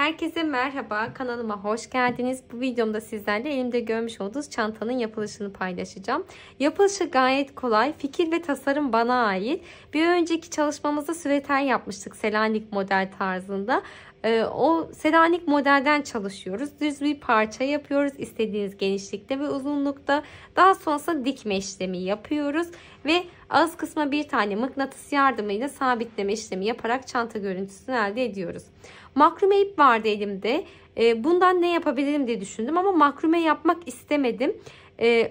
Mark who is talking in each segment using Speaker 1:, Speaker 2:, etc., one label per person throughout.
Speaker 1: Herkese merhaba, kanalıma hoş geldiniz. Bu videomda sizlerle elimde görmüş olduğunuz çantanın yapılışını paylaşacağım. Yapılışı gayet kolay, fikir ve tasarım bana ait. Bir önceki çalışmamızda süveter yapmıştık Selanik model tarzında. O Selanik modelden çalışıyoruz. Düz bir parça yapıyoruz istediğiniz genişlikte ve uzunlukta. Daha sonrasında dikme işlemi yapıyoruz ve ağız kısmına bir tane mıknatıs yardımıyla sabitleme işlemi yaparak çanta görüntüsünü elde ediyoruz. Makrume ip vardı elimde. Bundan ne yapabilirim diye düşündüm ama makrume yapmak istemedim.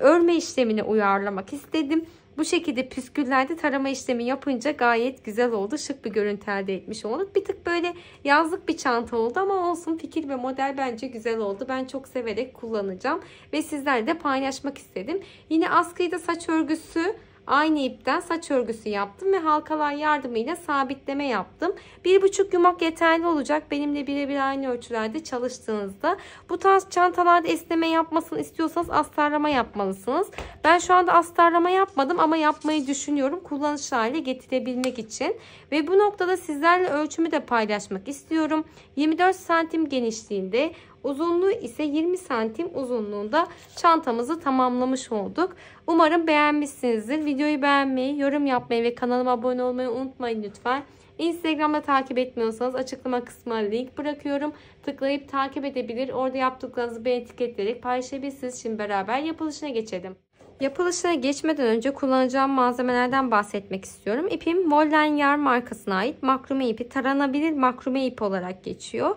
Speaker 1: Örme işlemini uyarlamak istedim. Bu şekilde püsküllerde tarama işlemi yapınca gayet güzel oldu. Şık bir görüntü elde etmiş olduk. Bir tık böyle yazlık bir çanta oldu ama olsun, fikir ve model bence güzel oldu. Ben çok severek kullanacağım ve sizlerle de paylaşmak istedim. Yine askıyı da saç örgüsü, aynı ipten saç örgüsü yaptım ve halkalar yardımıyla sabitleme yaptım. 1,5 yumak yeterli olacak benimle birebir aynı ölçülerde çalıştığınızda. Bu tarz çantalarda esneme yapmasını istiyorsanız astarlama yapmalısınız. Ben şu anda astarlama yapmadım ama yapmayı düşünüyorum kullanışlı hale getirebilmek için. Ve bu noktada sizlerle ölçümü de paylaşmak istiyorum. 24 santim genişliğinde, uzunluğu ise 20 santim uzunluğunda çantamızı tamamlamış olduk. Umarım beğenmişsinizdir. Videoyu beğenmeyi, yorum yapmayı ve kanalıma abone olmayı unutmayın lütfen. Instagram'da takip etmiyorsanız açıklama kısmına link bırakıyorum. Tıklayıp takip edebilir. Orada yaptıklarınızı beni etiketleyerek paylaşabilirsiniz. Şimdi beraber yapılışına geçelim. Yapılışına geçmeden önce kullanacağım malzemelerden bahsetmek istiyorum. İpim Mollen Yar markasına ait makrume ipi, taranabilir makrume ip olarak geçiyor.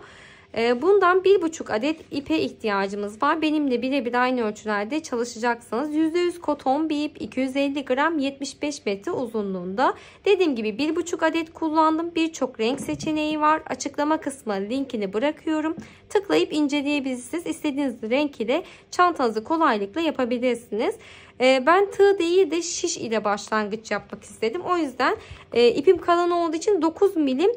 Speaker 1: Bundan 1,5 adet ipe ihtiyacımız var. Benimle birebir aynı ölçülerde çalışacaksanız %100 koton bir ip, 250 gram, 75 metre uzunluğunda. Dediğim gibi 1,5 adet kullandım. Birçok renk seçeneği var. Açıklama kısmına linkini bırakıyorum. Tıklayıp inceleyebilirsiniz. İstediğiniz renk ile çantanızı kolaylıkla yapabilirsiniz. Ben tığ değil de şiş ile başlangıç yapmak istedim. O yüzden ipim kalın olduğu için 9 milim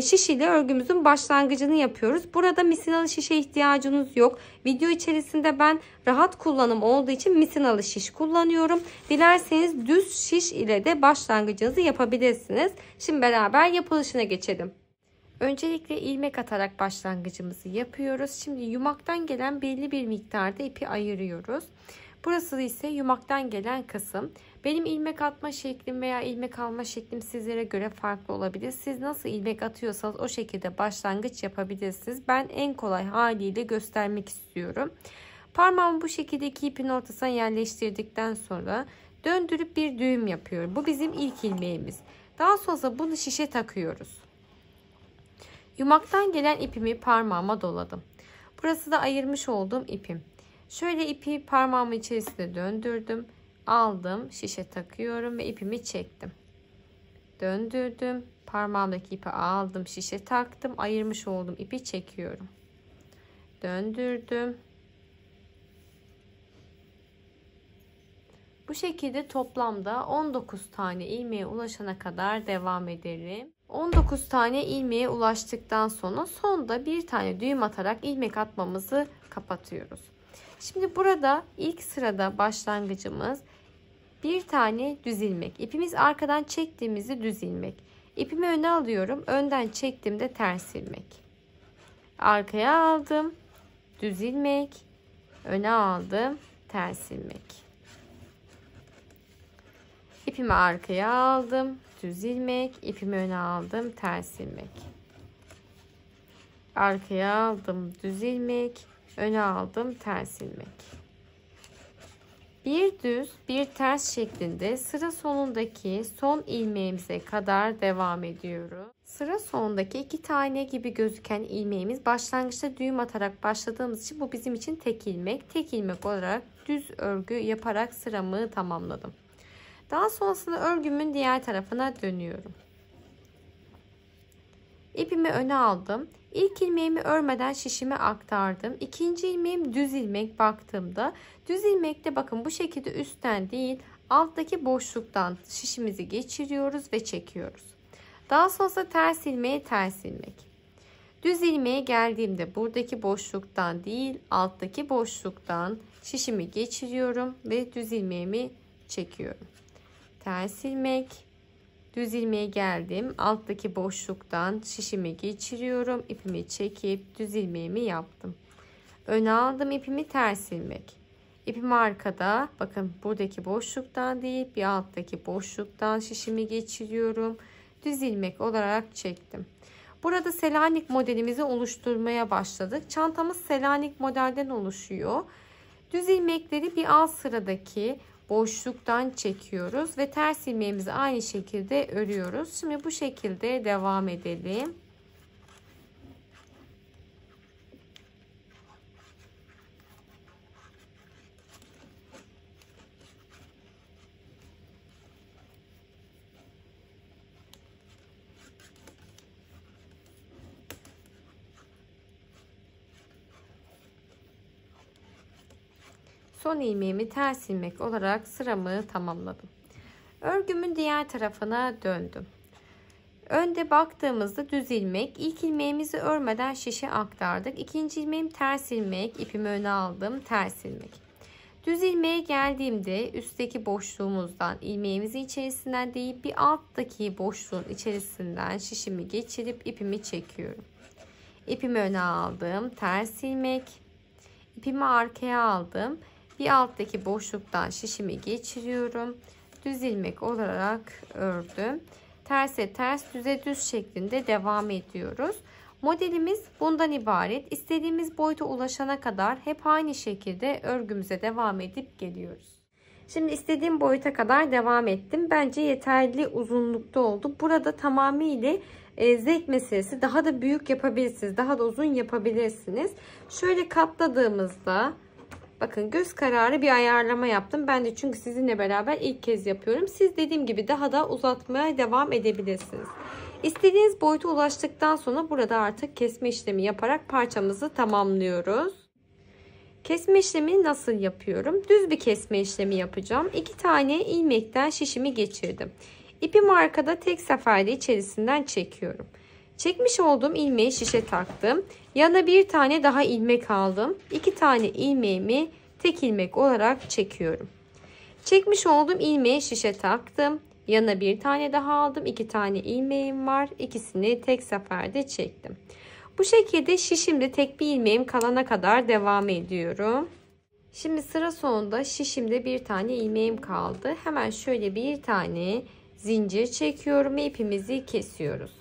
Speaker 1: şiş ile örgümüzün başlangıcını yapıyoruz. Burada misinalı şişe ihtiyacınız yok. Video içerisinde ben rahat kullanım olduğu için misinalı şiş kullanıyorum. Dilerseniz düz şiş ile de başlangıcınızı yapabilirsiniz. Şimdi beraber yapılışına geçelim. Öncelikle ilmek atarak başlangıcımızı yapıyoruz. Şimdi yumaktan gelen belli bir miktarda ipi ayırıyoruz. Burası ise yumaktan gelen kısım. Benim ilmek atma şeklim veya ilmek alma şeklim sizlere göre farklı olabilir. Siz nasıl ilmek atıyorsanız o şekilde başlangıç yapabilirsiniz. Ben en kolay haliyle göstermek istiyorum. Parmağımı bu şekilde iki ipin ortasına yerleştirdikten sonra döndürüp bir düğüm yapıyorum. Bu bizim ilk ilmeğimiz. Daha sonra bunu şişe takıyoruz. Yumaktan gelen ipimi parmağıma doladım. Burası da ayırmış olduğum ipim. Şöyle ipi parmağımın içerisine döndürdüm. Aldım, şişe takıyorum ve ipimi çektim. Döndürdüm. Parmağımdaki ipi aldım, şişe taktım. Ayırmış olduğum ipi çekiyorum. Döndürdüm. Bu şekilde toplamda 19 tane ilmeğe ulaşana kadar devam ederim. 19 tane ilmeğe ulaştıktan sonra sonda bir tane düğüm atarak ilmek atmamızı kapatıyoruz. Şimdi burada ilk sırada başlangıcımız bir tane düz ilmek. İpimiz arkadan çektiğimizde düz ilmek. İpimi öne alıyorum. Önden çektiğimde ters ilmek. Arkaya aldım. Düz ilmek. Öne aldım. Ters ilmek. İpimi arkaya aldım. Düz ilmek. İpimi öne aldım. Ters ilmek. Arkaya aldım. Düz ilmek. Öne aldım, ters ilmek. Bir düz, bir ters şeklinde sıra sonundaki son ilmeğimize kadar devam ediyoruz. Sıra sonundaki 2 tane gibi gözüken ilmeğimiz başlangıçta düğüm atarak başladığımız için bu bizim için tek ilmek. Tek ilmek olarak düz örgü yaparak sıramı tamamladım. Daha sonrasında örgümün diğer tarafına dönüyorum. İpimi öne aldım. İlk ilmeğimi örmeden şişime aktardım. İkinci ilmeğim düz ilmek baktığımda düz ilmekte bakın bu şekilde üstten değil alttaki boşluktan şişimizi geçiriyoruz ve çekiyoruz. Daha sonra ters ilmeğe ters ilmek. Düz ilmeğe geldiğimde buradaki boşluktan değil alttaki boşluktan şişimi geçiriyorum ve düz ilmeğimi çekiyorum. Ters ilmek, Düz ilmeğe geldim. Alttaki boşluktan şişimi geçiriyorum. İpimi çekip düz ilmeğimi yaptım. Öne aldım ipimi, ters ilmek. İpimi arkada, bakın buradaki boşluktan değil, bir alttaki boşluktan şişimi geçiriyorum. Düz ilmek olarak çektim. Burada Selanik modelimizi oluşturmaya başladık. Çantamız Selanik modelden oluşuyor. Düz ilmekleri bir alt sıradaki boşluktan çekiyoruz ve ters ilmeğimizi aynı şekilde örüyoruz. Şimdi bu şekilde devam edelim. Son ilmeğimi ters ilmek olarak sıramı tamamladım. Örgümün diğer tarafına döndüm. Önde baktığımızda düz ilmek. İlk ilmeğimizi örmeden şişe aktardık. İkinci ilmeğim ters ilmek. İpimi öne aldım. Ters ilmek. Düz ilmeğe geldiğimde üstteki boşluğumuzdan ilmeğimizin içerisinden değil bir alttaki boşluğun içerisinden şişimi geçirip ipimi çekiyorum. İpimi öne aldım. Ters ilmek. İpimi arkaya aldım. Bir alttaki boşluktan şişimi geçiriyorum. Düz ilmek olarak ördüm. Terse ters, düze düz şeklinde devam ediyoruz. Modelimiz bundan ibaret. İstediğimiz boyuta ulaşana kadar hep aynı şekilde örgümüze devam edip geliyoruz. Şimdi istediğim boyuta kadar devam ettim. Bence yeterli uzunlukta oldu. Burada tamamıyla zevk meselesi. Daha da büyük yapabilirsiniz. Daha da uzun yapabilirsiniz. Şöyle katladığımızda bakın göz kararı bir ayarlama yaptım. Ben de çünkü sizinle beraber ilk kez yapıyorum. Siz dediğim gibi daha da uzatmaya devam edebilirsiniz. İstediğiniz boyuta ulaştıktan sonra burada artık kesme işlemi yaparak parçamızı tamamlıyoruz. Kesme işlemini nasıl yapıyorum? Düz bir kesme işlemi yapacağım. 2 tane ilmekten şişimi geçirdim. İpim arkada, tek seferde içerisinden çekiyorum. Çekmiş olduğum ilmeği şişe taktım. Yana bir tane daha ilmek aldım. 2 tane ilmeğimi tek ilmek olarak çekiyorum. Çekmiş olduğum ilmeği şişe taktım. Yana bir tane daha aldım. 2 tane ilmeğim var. İkisini tek seferde çektim. Bu şekilde şişimde tek bir ilmeğim kalana kadar devam ediyorum. Şimdi sıra sonunda şişimde bir tane ilmeğim kaldı. Hemen şöyle bir tane zincir çekiyorum ve ipimizi kesiyoruz.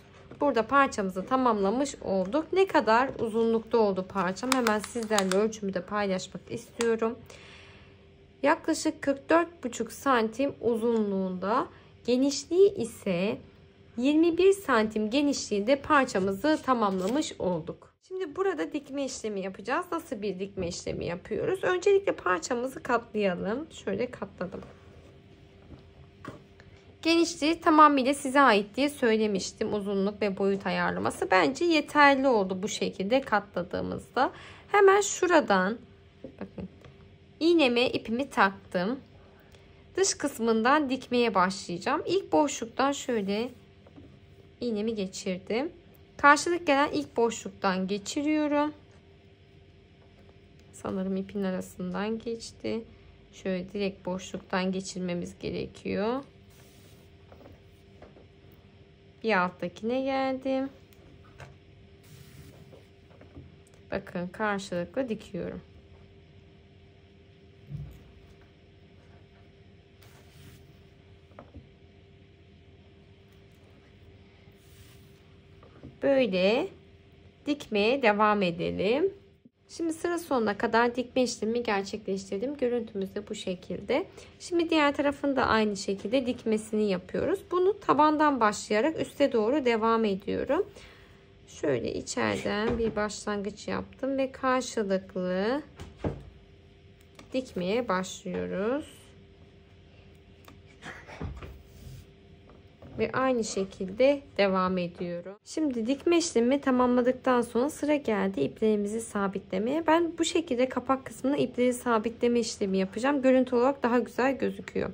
Speaker 1: Burada parçamızı tamamlamış olduk. Ne kadar uzunlukta oldu parçam? Hemen sizlerle ölçümü de paylaşmak istiyorum. Yaklaşık 44,5 santim uzunluğunda. Genişliği ise 21 santim genişliğinde parçamızı tamamlamış olduk. Şimdi burada dikme işlemi yapacağız. Nasıl bir dikme işlemi yapıyoruz? Öncelikle parçamızı katlayalım. Şöyle katladım. Genişliği tamamıyla size ait diye söylemiştim. Uzunluk ve boyut ayarlaması. Bence yeterli oldu bu şekilde katladığımızda. Hemen şuradan bakın iğneme ipimi taktım. Dış kısmından dikmeye başlayacağım. İlk boşluktan şöyle iğnemi geçirdim. Karşılık gelen ilk boşluktan geçiriyorum. Sanırım ipin arasından geçti. Şöyle direkt boşluktan geçirmemiz gerekiyor. Bir alttakine geldim. Bakın karşılıklı dikiyorum. Böyle dikmeye devam edelim. Şimdi sıra sonuna kadar dikme işlemi gerçekleştirdim. Görüntümüz de bu şekilde. Şimdi diğer tarafını da aynı şekilde dikmesini yapıyoruz. Bunu tabandan başlayarak üste doğru devam ediyorum. Şöyle içeriden bir başlangıç yaptım ve karşılıklı dikmeye başlıyoruz. Ve aynı şekilde devam ediyorum. Şimdi dikme işlemi tamamladıktan sonra sıra geldi iplerimizi sabitlemeye. Ben bu şekilde kapak kısmına ipleri sabitleme işlemi yapacağım. Görüntü olarak daha güzel gözüküyor.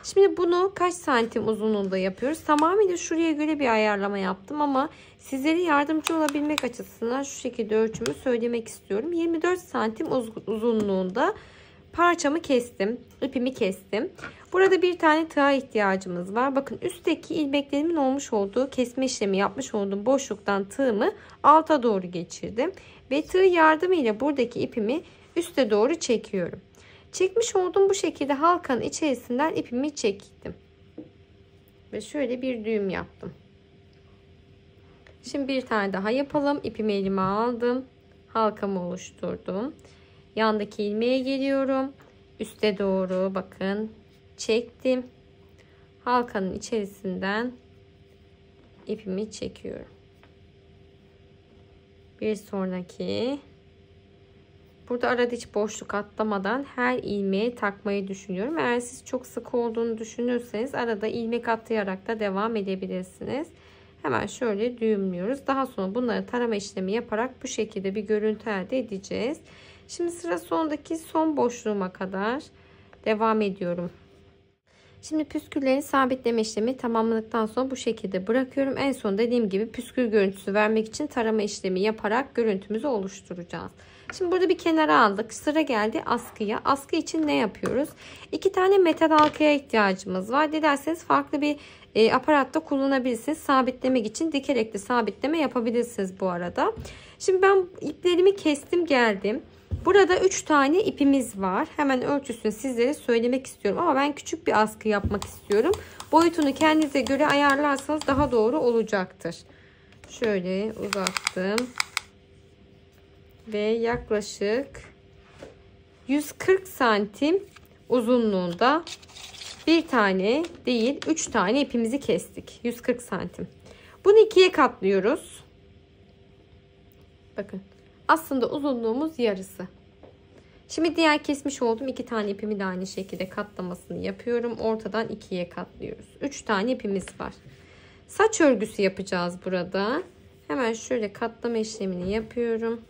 Speaker 1: Şimdi bunu kaç santim uzunluğunda yapıyoruz? Tamamıyla şuraya göre bir ayarlama yaptım ama sizlere yardımcı olabilmek açısından şu şekilde ölçümü söylemek istiyorum. 24 santim uzunluğunda parçamı kestim. İpimi kestim. Burada bir tane tığa ihtiyacımız var. Bakın üstteki ilmeklerimin olmuş olduğu kesme işlemi yapmış olduğum boşluktan tığımı alta doğru geçirdim. Ve tığ yardımıyla buradaki ipimi üste doğru çekiyorum. Çekmiş olduğum bu şekilde halkanın içerisinden ipimi çektim. Ve şöyle bir düğüm yaptım. Şimdi bir tane daha yapalım. İpimi elime aldım. Halkamı oluşturdum. Yandaki ilmeğe geliyorum. Üste doğru bakın çektim. Halkanın içerisinden ipimi çekiyorum. Bir sonraki. Burada arada hiç boşluk atlamadan her ilmeğe takmayı düşünüyorum. Eğer siz çok sık olduğunu düşünürseniz arada ilmek atlayarak da devam edebilirsiniz. Hemen şöyle düğümlüyoruz. Daha sonra bunları tarama işlemi yaparak bu şekilde bir görüntü elde edeceğiz. Şimdi sıra sondaki son boşluğuma kadar devam ediyorum. Şimdi püskülleri sabitleme işlemi tamamladıktan sonra bu şekilde bırakıyorum. En son dediğim gibi püskül görüntüsü vermek için tarama işlemi yaparak görüntümüzü oluşturacağız. Şimdi burada bir kenara aldık. Sıra geldi askıya. Askı için ne yapıyoruz? 2 tane metal halkaya ihtiyacımız var. Dilerseniz farklı bir aparatta kullanabilirsiniz. Sabitlemek için dikerek de sabitleme yapabilirsiniz bu arada. Şimdi ben iplerimi kestim geldim. Burada 3 tane ipimiz var. Hemen ölçüsünü sizlere söylemek istiyorum. Ama ben küçük bir askı yapmak istiyorum. Boyutunu kendinize göre ayarlarsanız daha doğru olacaktır. Şöyle uzattım. Ve yaklaşık 140 santim uzunluğunda bir tane değil 3 tane ipimizi kestik. 140 santim. Bunu ikiye katlıyoruz. Bakın. Aslında uzunluğumuz yarısı. Şimdi diğer kesmiş olduğum 2 tane ipimi de aynı şekilde katlamasını yapıyorum. Ortadan ikiye katlıyoruz. 3 tane ipimiz var. Saç örgüsü yapacağız burada. Hemen şöyle katlama işlemini yapıyorum.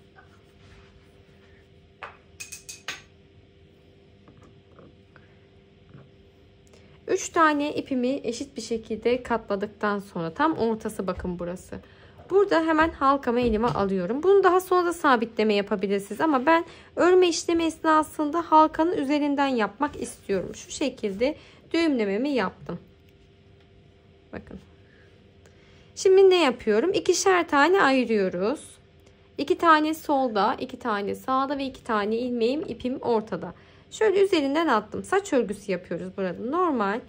Speaker 1: Üç tane ipimi eşit bir şekilde katladıktan sonra tam ortası bakın burası. Burada hemen halkamı elime alıyorum. Bunu daha sonra da sabitleme yapabilirsiniz ama ben örme işlemi esnasında halkanın üzerinden yapmak istiyorum. Şu şekilde düğümlememi yaptım. Bakın. Şimdi ne yapıyorum? 2'şer tane ayırıyoruz. 2 tane solda, 2 tane sağda ve 2 tane ilmeğim, ipim ortada. Şöyle üzerinden attım. Saç örgüsü yapıyoruz burada. Normal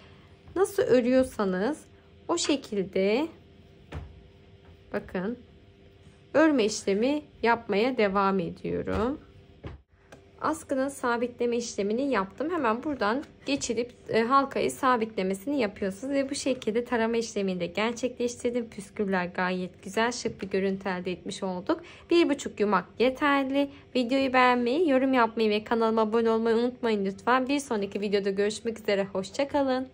Speaker 1: nasıl örüyorsanız o şekilde bakın örme işlemi yapmaya devam ediyorum. Askının sabitleme işlemini yaptım. Hemen buradan geçirip halkayı sabitlemesini yapıyorsunuz. Ve bu şekilde tarama işlemini de gerçekleştirdim. Püsküller gayet güzel, şık bir görüntü elde etmiş olduk. 1,5 yumak yeterli. Videoyu beğenmeyi, yorum yapmayı ve kanalıma abone olmayı unutmayın lütfen. Bir sonraki videoda görüşmek üzere. Hoşça kalın.